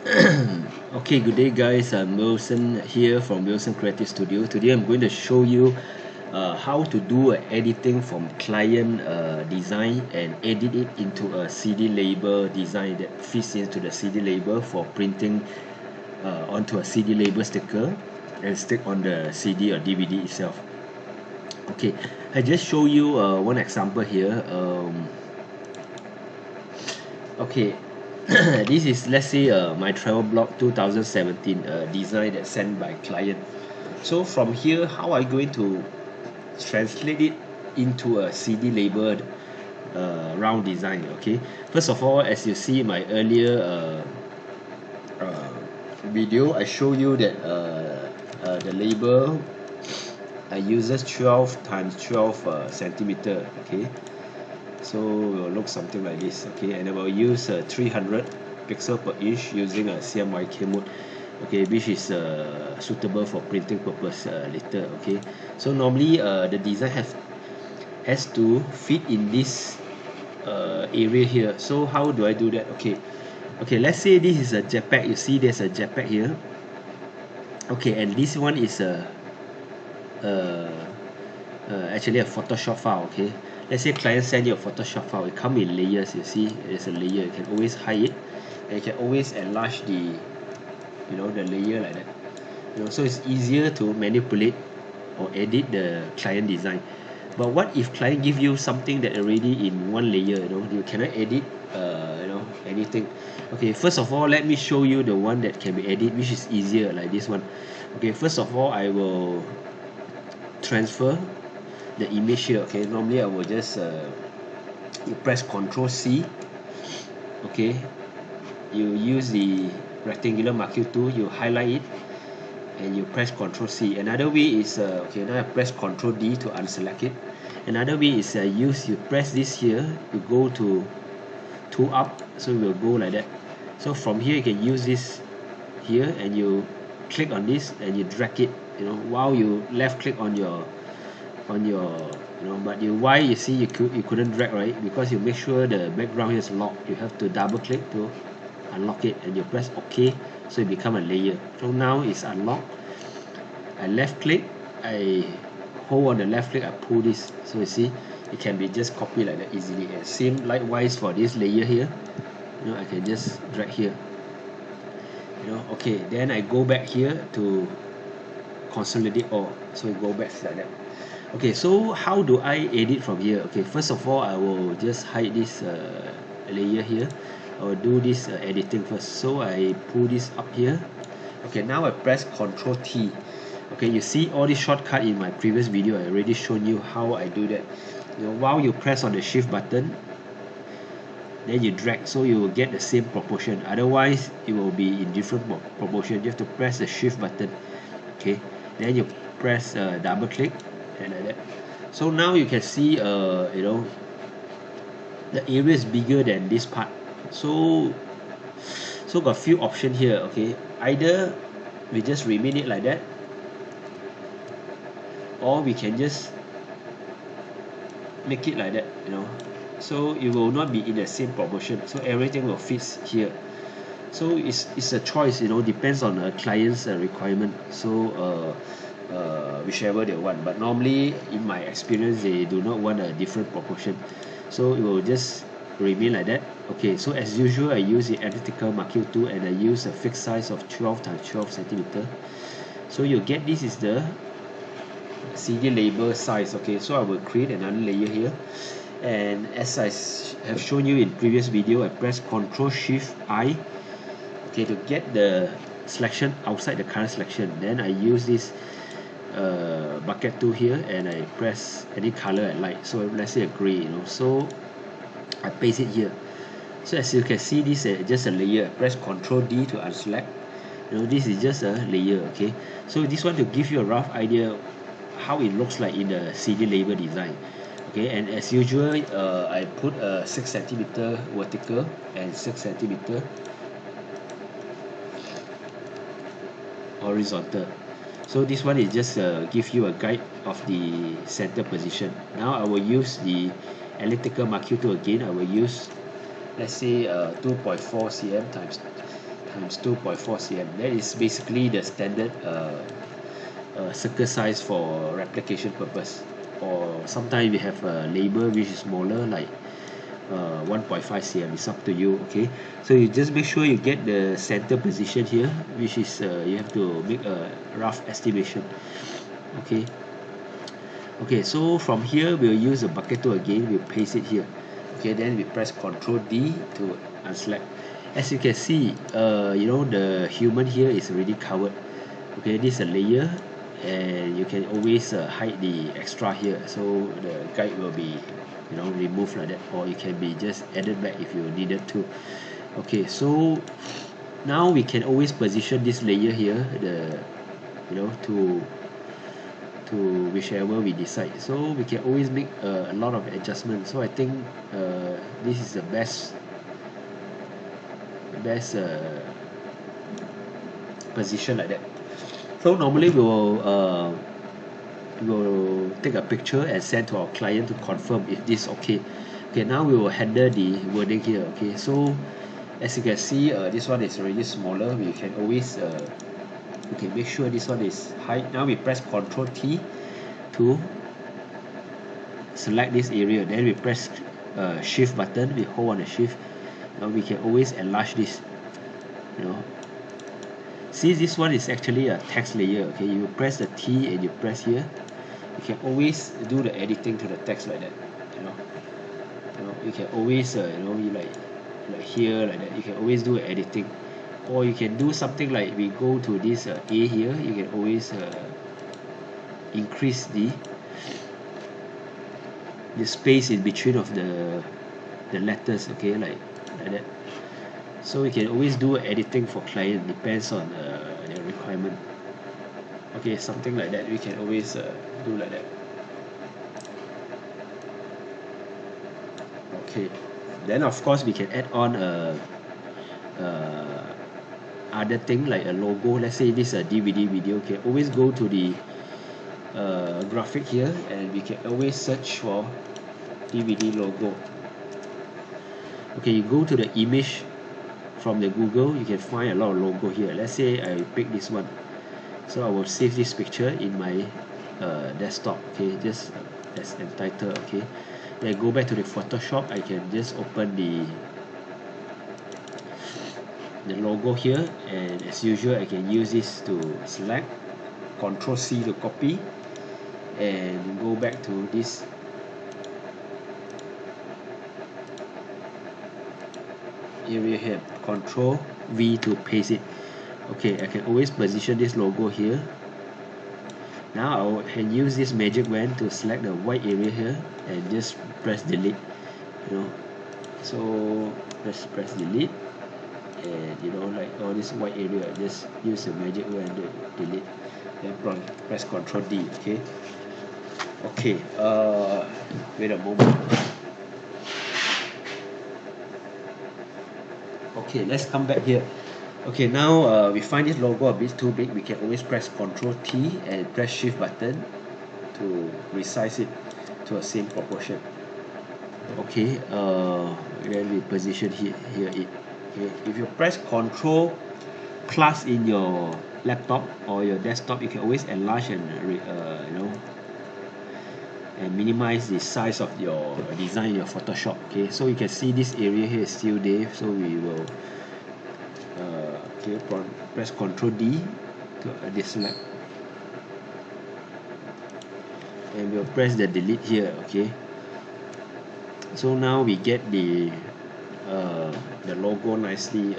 Okay, good day guys. I'm Wilson here from Wilson Creative Studio. Today I'm going to show you how to do editing from client design and edit it into a CD label design that fits into the CD label for printing onto a CD label sticker and stick on the CD or DVD itself. Okay, I just show you one example here. Okay, this is, let's say, my travel blog 2017 design that's sent by client. So from here, how are you going to translate it into a CD labeled round design? Okay, first of all, as you see in my earlier video, I show you that the label uses 12 times 12 centimeter. Okay, so it will look something like this. Okay, and I will use 300 pixel per inch using a CMYK mode, okay, which is suitable for printing purpose later. Okay, so normally the design has to fit in this area here. So how do I do that? Okay, let's say this is a JPEG. You see there's a JPEG here. Okay, and this one is uh, actually a Photoshop file. Okay, let's say client send you a Photoshop file. It come in layers. You see there's a layer. You can always hide it, and you can always enlarge the the layer like that. So it's easier to manipulate or edit the client design. But what if client give you something that already in one layer? You cannot edit anything. Okay, first of all, let me show you the one that can be edited, which is easier, like this one. Okay, first of all, I will transfer the image here. Okay, normally I will just you press Ctrl C. Okay, you use the rectangular marquee tool, you highlight it and you press Ctrl C. Another way is okay, now I press Ctrl D to unselect it. Another way is you press this here, you go to tool up, so it will go like that. So from here you can use this here and you click on this and you drag it, while you left click on your but why you see you couldn't drag, right? Because you make sure the background here is locked. You have to double click to unlock it and you press OK, so it become a layer. So now it's unlocked. I left click, I hold on the left click, I pull this, so you see it can be just copied like that easily. And same likewise for this layer here, I can just drag here, okay, then I go back here to consolidate all, so it go back like that. Okay, so how do I edit from here? Okay, first of all, I will just hide this layer here. I will do this editing first. So I pull this up here. Okay, now I press Ctrl T. Okay, you see all this shortcut in my previous video. I already shown you how I do that. While you press on the shift button, then you drag, so you will get the same proportion. Otherwise, it will be in different proportion. You have to press the shift button. Okay, then you press double click and like that. So now you can see the area is bigger than this part. So got few option here. Okay, either we just remain it like that, or we can just make it like that, so it will not be in the same proportion, so everything will fit here. So it's a choice, depends on the client's requirement. So whichever they want, but normally in my experience they do not want a different proportion, so it will just remain like that. Okay, so as usual, I use the elliptical marquee tool and I use a fixed size of 12 times 12 centimeter. So you get this is the CD label size. Okay, so I will create another layer here, and as I have shown you in previous video, I press Ctrl Shift I, okay, to get the selection outside the current selection. Then I use this bucket tool here and I press any color I like. So let's say a gray, so I paste it here. So as you can see, this is just a layer. I press Ctrl D to unselect. This is just a layer. Okay, so this one to give you a rough idea how it looks like in the CD label design. Okay, and as usual, I put a 6 centimeter vertical and 6 centimeter horizontal. So this one is just give you a guide of the center position. Now I will use the elliptical marquee tool again. I will use, let's say, 2.4 cm times times 2.4 cm. That is basically the standard circle size for replication purpose. Or sometimes we have a label which is smaller, like 1.5 cm. It's up to you. Okay, so you just make sure you get the center position here, which is you have to make a rough estimation. Okay, so from here we'll use the bucket tool again. We'll paste it here. Okay, then we press Ctrl D to unselect. As you can see, the human here is already covered. Okay, this is a layer, and you can always hide the extra here, so the guide will be removed like that, or it can be just added back if you needed to. Okay, so now we can always position this layer here, to whichever we decide. So we can always make a lot of adjustments. So I think this is the best position like that. So normally we will take a picture and send to our client to confirm if this is okay. Okay, now we will handle the wording here. Okay, so as you can see, this one is already smaller. We can always make sure this one is high. Now we press Ctrl T to select this area. Then we press Shift button. We hold on the Shift. Now we can always enlarge this. See, this one is actually a text layer. Okay, you press the T and you press here. You can always do the editing to the text like that. You can always like here like that. You can always do editing. Or you can do something like we go to this A here. You can always increase the space in between of the letters. Okay, like that. So we can always do editing for client, depends on their requirement. Okay, something like that we can always do like that. Okay, then of course we can add on other thing like a logo. Let's say this is a DVD video. Okay, always go to the graphic here, and we can always search for DVD logo. Okay, you go to the image from the Google, you can find a lot of logo here. Let's say I pick this one, so I will save this picture in my desktop. Okay, just as entitled. Okay, then go back to the Photoshop. I can just open the logo here, and as usual I can use this to select, Ctrl C to copy, and go back to this area here, Ctrl V to paste it. Okay, I can always position this logo here. Now I can use this magic wand to select the white area here and just press delete. So press delete, and like all this white area, just use the magic wand to delete. Then press Ctrl D. Okay, wait a moment. Okay, let's come back here. Okay, now we find this logo a bit too big. We can always press Ctrl T and press Shift button to resize it to a same proportion. Okay, then we position here it. Okay, if you press Ctrl plus in your laptop or your desktop, you can always enlarge and and minimize the size of your design in your Photoshop. Okay, so you can see this area here is still there, so we will press Ctrl D to deselect, and we'll press the delete here. Okay, so now we get the logo nicely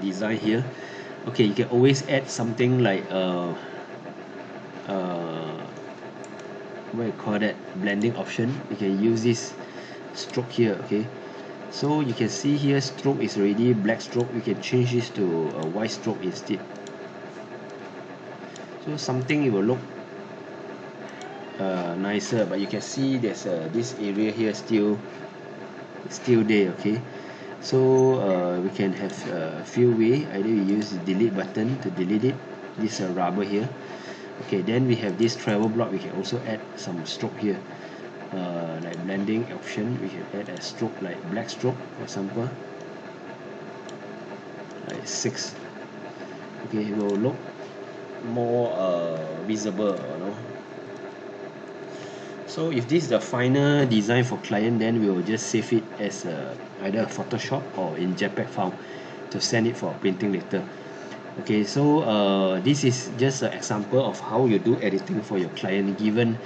designed here. Okay, you can always add something like what you call that, blending option. You can use this stroke here. Okay, so you can see here stroke is already black stroke. You can change this to a white stroke instead. So something it will look nicer, but you can see there's this area here still there. Okay, so we can have a few ways. Either you use the delete button to delete it, this rubber here. Okay, then we have this travel block. We can also add some stroke here, like blending option. We can add a stroke like black stroke, for example, like 6. Okay, it will look more visible, you know. So if this is the final design for client, then we will just save it as either Photoshop or in JPEG file to send it for printing later. Okay, so this is just an example of how you do editing for your client, given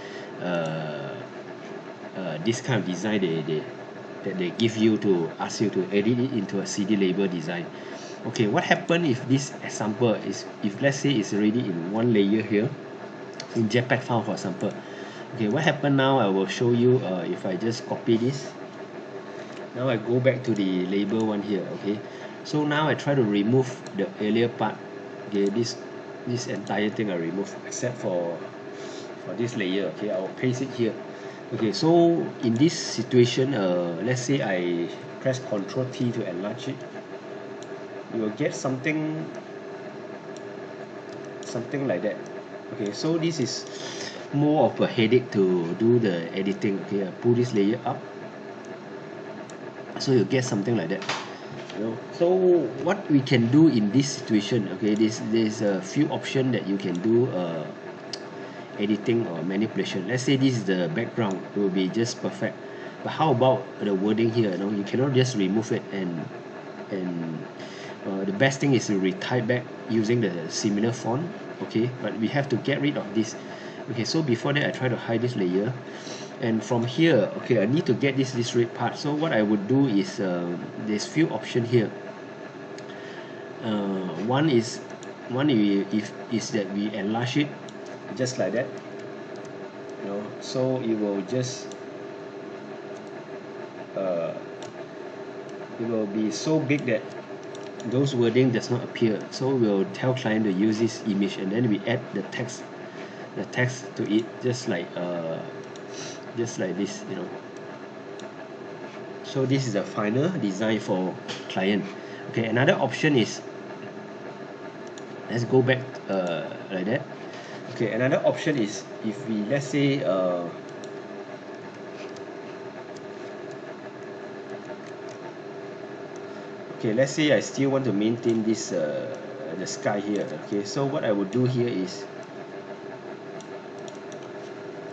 this kind of design that they give you to ask you to edit it into a CD label design. Okay, what happen if this example is, if let's say it's already in one layer here in JPEG file, for example. Okay, what happened now, I will show you. If I just copy this, now I go back to the label one here. Okay, so now I try to remove the earlier part. Okay, this entire thing I remove except for this layer. Okay, I will paste it here. Okay, so in this situation, let's say I press Ctrl T to enlarge it, you will get something like that. Okay, so this is more of a headache to do the editing. Okay, I pull this layer up, so you get something like that. You know, so what we can do in this situation, okay, there's a few options that you can do editing or manipulation. Let's say this is the background, it will be just perfect. But how about the wording here? You know, you cannot just remove it, and the best thing is to retype back using the similar font. Okay, but we have to get rid of this. Okay, so before that I try to hide this layer, and from here, okay, I need to get this red part. So what I would do is there's few options here. One is that we enlarge it just like that, you know, so it will just it will be so big that those wording does not appear. So we'll tell client to use this image, and then we add the text to it, just like this, you know. So this is the final design for client. Okay, another option is, let's go back like that. Okay, another option is, if we, let's say okay, let's say I still want to maintain this the sky here. Okay, so what I would do here is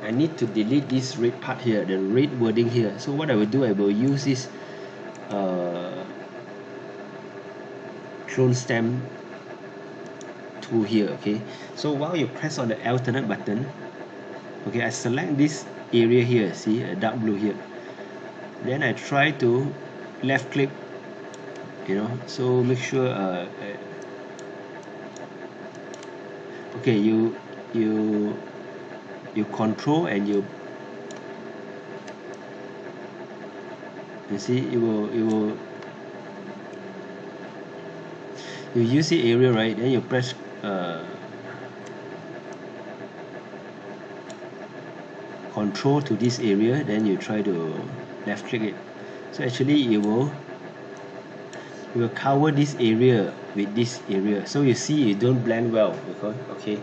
I need to delete this red part here, the red wording here. So what I will do, I will use this clone stamp tool here. Okay, so while you press on the alternate button, okay, I select this area here, see a dark blue here, then I try to left click, you know, so make sure okay, you control and you see it will you use the area, right? Then you press control to this area, then you try to left click it. So actually it will cover this area with this area. So you see it don't blend well, because okay,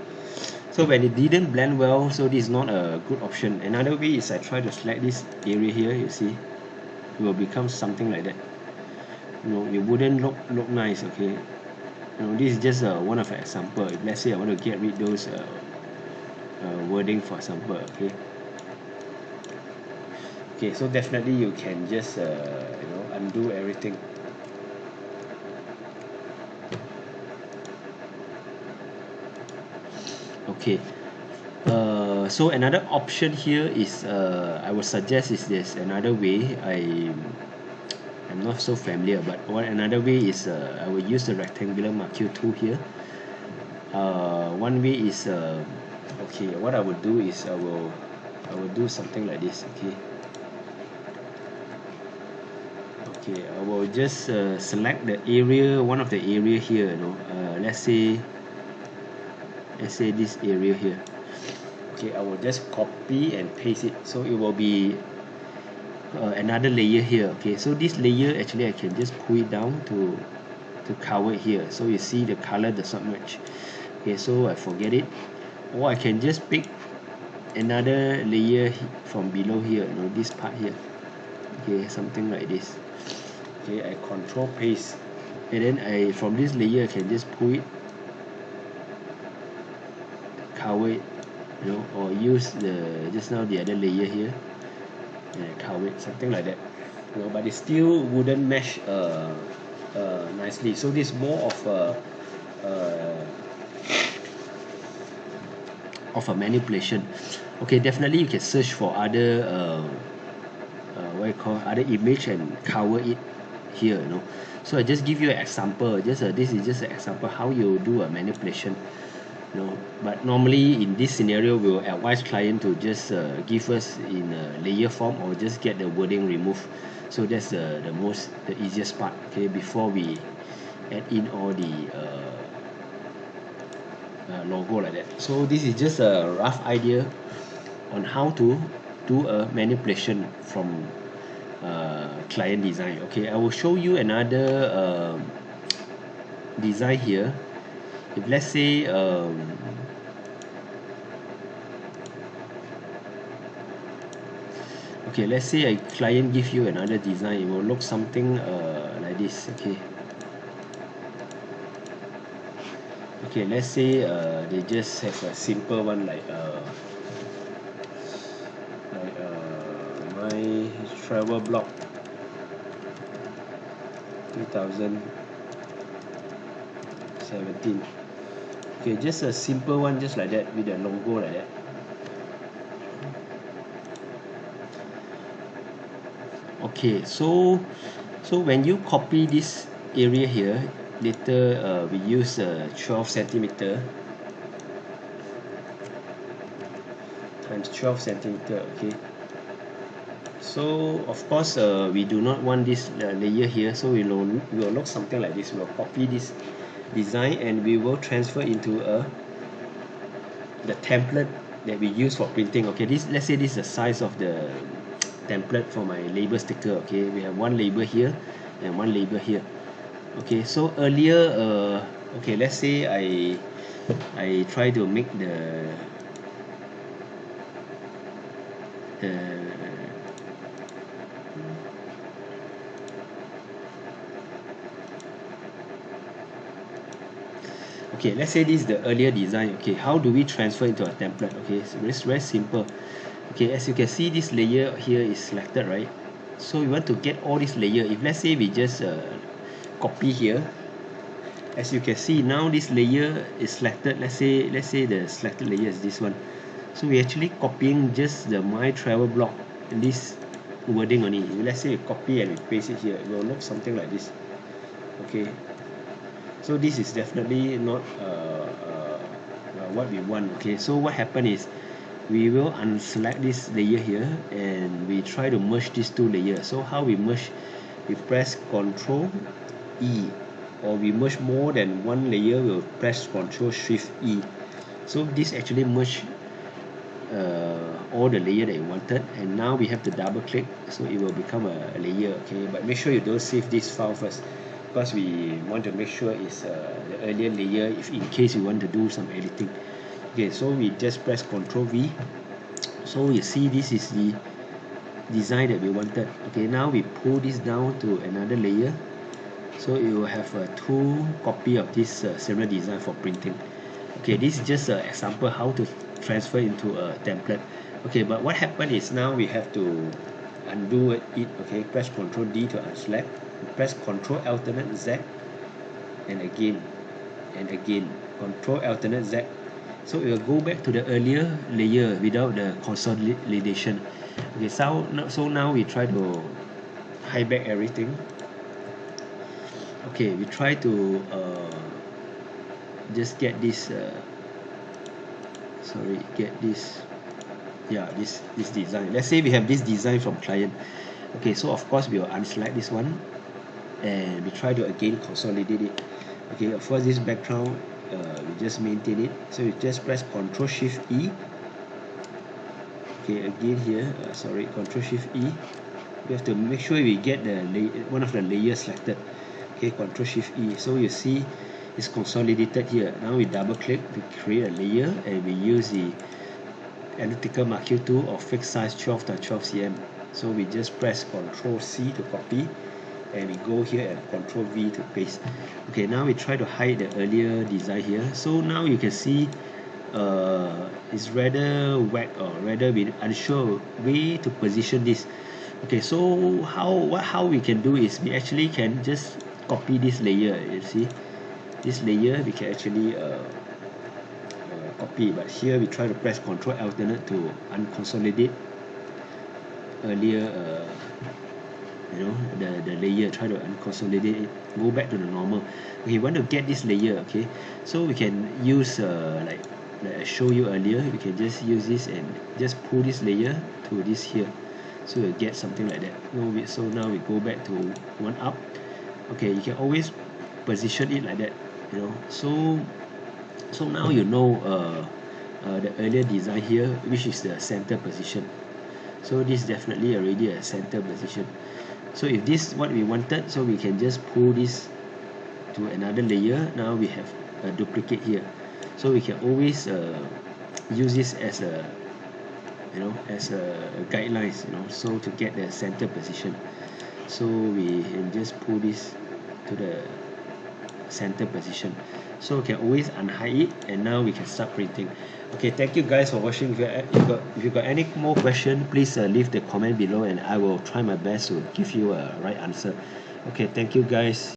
so when it didn't blend well, so this is not a good option. Another way is I try to select this area here, you see it will become something like that. You know, it wouldn't look nice. Okay, you know, this is just one of the example. If let's say I want to get rid those wording, for example. Okay, so definitely you can just you know, undo everything. Okay, so another option here is I would suggest is there's another way. I'm not so familiar, but another way is I will use the rectangular marquee tool here. One way is okay, what I would do is I will do something like this. Okay, I will just select the area, one of the area here, you know, let's say this area here. Okay, I will just copy and paste it, so it will be another layer here. Okay, so this layer actually I can just pull it down to cover it here, so you see the color does not match. Okay, so I forget it, or I can just pick another layer from below here, you know, this part here. Okay, something like this. Okay, I control paste. and then from this layer I can just pull it, cover it, you know, or use just now the other layer here and cover it, something like that, you know, but it still wouldn't mesh nicely. So this is more of a manipulation. Okay, definitely you can search for other what you call other image and cover it here, you know. So I just give you an example, just this is just an example how you do a manipulation, you know. But normally in this scenario we will advise client to just give us in a layer form or just get the wording removed. So that's the easiest part, okay, before we add in all the logo like that. So this is just a rough idea on how to do a manipulation from client design. Okay, I will show you another design here. If let's say okay, let's say a client give you another design, it will look something like this. Okay, let's say they just have a simple one like my travel blog 2017. Okay, just a simple one, just like that, with a logo like that. Okay, so when you copy this area here, later we use 12 centimeter times 12 centimeter. Okay, so of course we do not want this layer here, so we will look something like this. We'll copy this design and we will transfer into the template that we use for printing. Okay, this, let's say this is the size of the template for my label sticker. Okay, we have one label here and one label here. Okay, so earlier okay, let's say I try to make the okay, let's say this is the earlier design. Okay, how do we transfer into a template? Okay, so it's very simple. Okay, as you can see, this layer here is selected, right? So we want to get all this layer. If let's say we just copy here, as you can see now this layer is selected. Let's say the selected layer is this one. So we actually copying just the my travel blog and this wording only. Let's say we copy and we paste it here, it will look something like this. Okay, so this is definitely not what we want. Okay, so what happened is we will unselect this layer here and we try to merge these two layers. So how we merge? We press Ctrl E, or we merge more than one layer, we'll press Ctrl Shift E. So this actually merge all the layer that you wanted, and now we have to double click, so it will become a layer. Okay, but make sure you don't save this file first, because we want to make sure it's the earlier layer, if in case you want to do some editing. Okay, so we just press Ctrl V. So you see this is the design that we wanted. Okay, now we pull this down to another layer, so you will have two copy of this similar design for printing. Okay, this is just an example how to transfer into a template. Okay, but what happened is now we have to undo it. Okay, press Ctrl D to unselect, press Ctrl Alternate Z, and again Ctrl Alternate Z. So it will go back to the earlier layer without the consolidation. Okay, so now we try to hide back everything. Okay, we try to just get this get this, yeah, this design. Let's say we have this design from client. Okay, so of course we will unselect this one and we try to again consolidate it. Okay, of course this background we just maintain it, so you just press Ctrl Shift E. Okay, again here Ctrl Shift E. We have to make sure we get the one of the layers selected. Okay, Ctrl Shift E. So you see it's consolidated here. Now we double click to create a layer and we use the Elliptical Marquee tool of fixed size 12 by 12 cm. So we just press Ctrl C to copy and we go here and Control V to paste. Okay, now we try to hide the earlier design here. So now you can see it's rather wet, or rather we unsure way to position this. Okay, so how we can do is we actually can just copy this layer. You see this layer we can actually copy, but here we try to press Ctrl Alternate to unconsolidate earlier the layer, try to unconsolidate it, go back to the normal. Okay, we want to get this layer. Okay, so we can use like I showed you earlier, we can just use this and just pull this layer to this here, so you'll get something like that. So now we go back to one up. Okay, you can always position it like that, so now you know the earlier design here, which is the center position. So this is definitely already a center position. So if this is what we wanted, so we can just pull this to another layer. Now we have a duplicate here, so we can always use this as a guidelines, so to get the center position. So we can just pull this to the center position, so we can always unhide it, and now we can start printing. Okay, thank you guys for watching. If you got any more question, please leave the comment below, and I will try my best to give you a right answer. Okay, thank you guys.